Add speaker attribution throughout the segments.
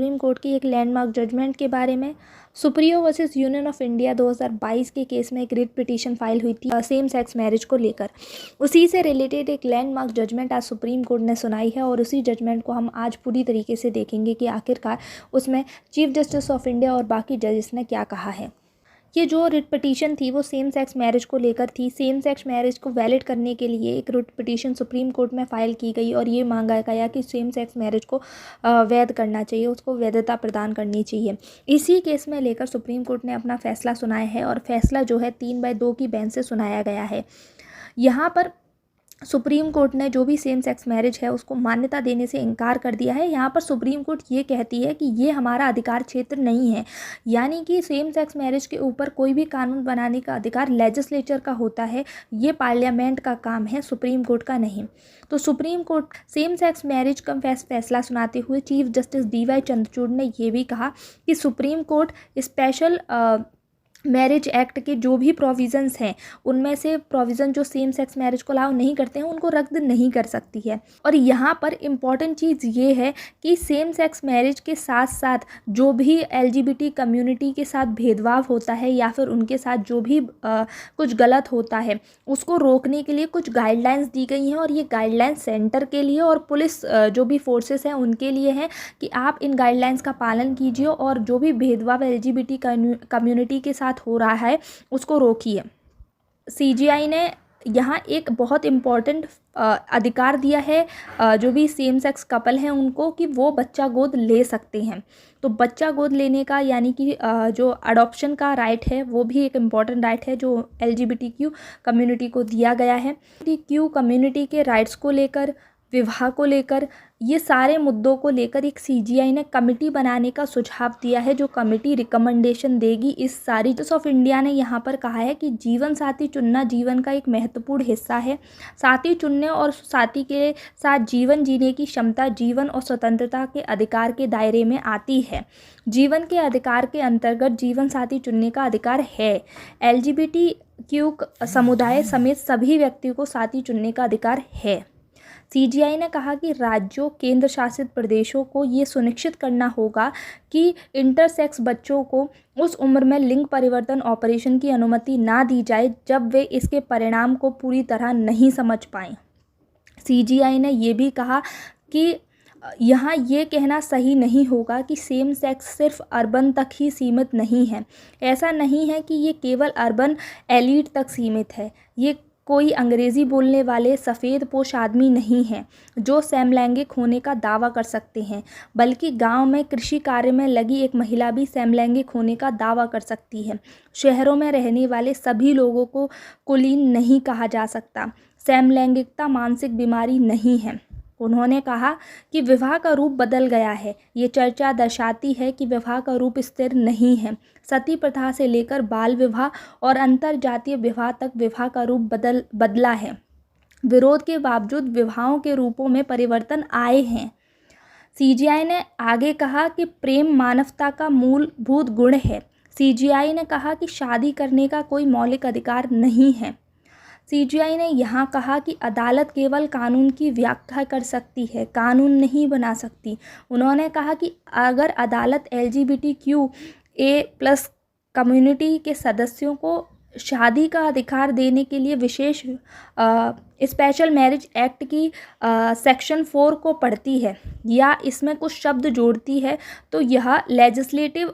Speaker 1: Supreme court की एक landmark judgement के बारे में। Supriyo versus union of India 2022 के केस में एक रिट पिटीशन फाइल हुई थी सेम सेक्स मैरिज को लेकर। उसी से रिलेटेड एक लैंडमार्क जजमेंट आज सुप्रीम कोर्ट ने सुनाई है और उसी जजमेंट को हम आज पूरी तरीके से देखेंगे कि आखिरकार उसमें चीफ जस्टिस ऑफ इंडिया और बाकी जजेस ने क्या कहा है। ये जो रिट पिटीशन थी वो सेम सेक्स मैरिज को लेकर थी। सेम सेक्स मैरिज को वैलिड करने के लिए एक रिट पिटीशन सुप्रीम कोर्ट में फ़ाइल की गई और ये मांगा गया कि सेम सेक्स मैरिज को वैध करना चाहिए, उसको वैधता प्रदान करनी चाहिए। इसी केस में लेकर सुप्रीम कोर्ट ने अपना फैसला सुनाया है और फैसला जो है 3/2 की बेंच से सुनाया गया है। यहाँ पर सुप्रीम कोर्ट ने जो भी सेम सेक्स मैरिज है उसको मान्यता देने से इनकार कर दिया है। यहाँ पर सुप्रीम कोर्ट ये कहती है कि ये हमारा अधिकार क्षेत्र नहीं है, यानी कि सेम सेक्स मैरिज के ऊपर कोई भी कानून बनाने का अधिकार लेजिस्लेचर का होता है, ये पार्लियामेंट का काम है, सुप्रीम कोर्ट का नहीं। तो supreme court same sex marriage का फैसला सुनाते हुए चीफ जस्टिस DY चंद्रचूड़ ने ये भी कहा कि supreme court special marriage act के जो भी प्रोविज़न्स हैं उनमें से प्रोविज़न जो सेम सेक्स मैरिज को अलाउ नहीं करते हैं उनको रद्द नहीं कर सकती है। और यहाँ पर इम्पॉर्टेंट चीज़ ये है कि सेम सेक्स मैरिज के साथ साथ जो भी LGBT कम्युनिटी के साथ भेदभाव होता है या फिर उनके साथ जो भी कुछ गलत होता है उसको रोकने के लिए कुछ गाइडलाइंस दी गई हैं और ये गाइडलाइंस सेंटर के लिए और पुलिस जो भी फोर्सेस हैं उनके लिए हैं कि आप इन गाइडलाइंस का पालन कीजिए और जो भी भेदभाव LGBT कम्युनिटी के साथ हो रहा है उसको रोकिए। CGI ने यहाँ एक बहुत इम्पॉर्टेंट अधिकार दिया है जो भी सेम सेक्स कपल हैं उनको कि वो बच्चा गोद ले सकते हैं। तो बच्चा गोद लेने का यानी कि जो अडॉप्शन का राइट है वो भी एक इम्पॉर्टेंट राइट है जो LGBTQ कम्युनिटी को दिया गया है। LGBTQ कम्युनिटी के राइट्स को लेकर, विवाह को लेकर, ये सारे मुद्दों को लेकर एक CGI ने कमेटी बनाने का सुझाव दिया है जो कमेटी रिकमेंडेशन देगी इस सारी। जस्टिस ऑफ इंडिया ने यहाँ पर कहा है कि जीवन साथी चुनना जीवन का एक महत्वपूर्ण हिस्सा है। साथी चुनने और साथी के साथ जीवन जीने की क्षमता जीवन और स्वतंत्रता के अधिकार के दायरे में आती है। जीवन के अधिकार के अंतर्गत जीवन साथी चुनने का अधिकार है। LGBTQ समुदाय समेत सभी व्यक्तियों को साथी चुनने का अधिकार है। CGI ने कहा कि राज्यों, केंद्र शासित प्रदेशों को ये सुनिश्चित करना होगा कि इंटरसेक्स बच्चों को उस उम्र में लिंग परिवर्तन ऑपरेशन की अनुमति ना दी जाए जब वे इसके परिणाम को पूरी तरह नहीं समझ पाएं। CGI ने ये भी कहा कि यहाँ ये कहना सही नहीं होगा कि सेम सेक्स सिर्फ अर्बन तक ही सीमित नहीं है। ऐसा नहीं है कि ये केवल अर्बन एलीट तक सीमित है। ये कोई अंग्रेज़ी बोलने वाले सफ़ेद पोश आदमी नहीं हैं जो समलैंगिक होने का दावा कर सकते हैं, बल्कि गांव में कृषि कार्य में लगी एक महिला भी समलैंगिक होने का दावा कर सकती है। शहरों में रहने वाले सभी लोगों को कुलीन नहीं कहा जा सकता। समलैंगिकता मानसिक बीमारी नहीं है। उन्होंने कहा कि विवाह का रूप बदल गया है। ये चर्चा दर्शाती है कि विवाह का रूप स्थिर नहीं है। सती प्रथा से लेकर बाल विवाह और अंतर जातीय विवाह तक विवाह का रूप बदला है। विरोध के बावजूद विवाहों के रूपों में परिवर्तन आए हैं। CGI ने आगे कहा कि प्रेम मानवता का मूलभूत गुण है। CGI ने कहा कि शादी करने का कोई मौलिक अधिकार नहीं है। CGI ने यहाँ कहा कि अदालत केवल कानून की व्याख्या कर सकती है, कानून नहीं बना सकती। उन्होंने कहा कि अगर अदालत LGBTQA+ कम्युनिटी के सदस्यों को शादी का अधिकार देने के लिए विशेष स्पेशल मैरिज एक्ट की सेक्शन 4 को पढ़ती है या इसमें कुछ शब्द जोड़ती है तो यह लेजिस्लेटिव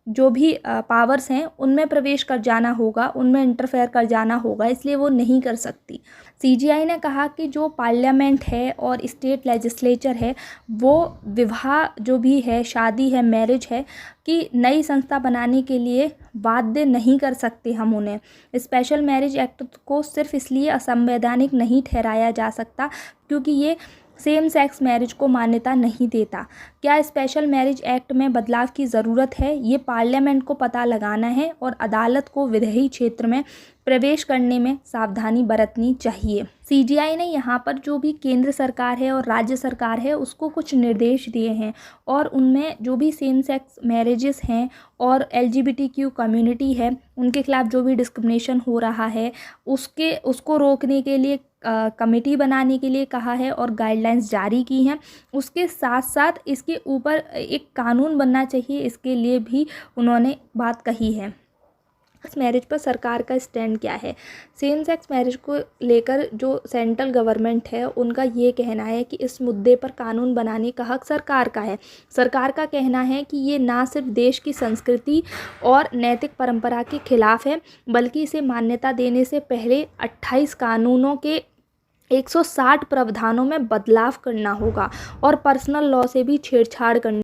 Speaker 1: जो भी पावर्स हैं उनमें प्रवेश कर जाना होगा, उनमें इंटरफेयर कर जाना होगा, इसलिए वो नहीं कर सकती। CGI ने कहा कि जो पार्लियामेंट है और स्टेट लेजिस्लेचर है वो विवाह जो भी है, शादी है, मैरिज है कि नई संस्था बनाने के लिए बाध्य नहीं कर सकते हम उन्हें। स्पेशल मैरिज एक्ट को सिर्फ इसलिए असंवैधानिक नहीं ठहराया जा सकता क्योंकि ये सेम सेक्स मैरिज को मान्यता नहीं देता। क्या स्पेशल मैरिज एक्ट में बदलाव की ज़रूरत है, ये पार्लियामेंट को पता लगाना है और अदालत को विधायी क्षेत्र में प्रवेश करने में सावधानी बरतनी चाहिए। CGI ने यहाँ पर जो भी केंद्र सरकार है और राज्य सरकार है उसको कुछ निर्देश दिए हैं और उनमें जो भी सेम सेक्स मैरिजेस हैं और LGBTQ कम्युनिटी है उनके खिलाफ़ जो भी डिस्क्रिमिनेशन हो रहा है उसको रोकने के लिए कमेटी बनाने के लिए कहा है और गाइडलाइंस जारी की हैं। उसके साथ साथ इसके ऊपर एक कानून बनना चाहिए, इसके लिए भी उन्होंने बात कही है। मैरिज पर सरकार का स्टैंड क्या है? सेम सेक्स मैरिज को लेकर जो सेंट्रल गवर्नमेंट है उनका ये कहना है कि इस मुद्दे पर कानून बनाने का हक सरकार का है। सरकार का कहना है कि ये ना सिर्फ देश की संस्कृति और नैतिक परंपरा के खिलाफ है, बल्कि इसे मान्यता देने से पहले 28 कानूनों के 160 प्रावधानों में बदलाव करना होगा और पर्सनल लॉ से भी छेड़छाड़ करनी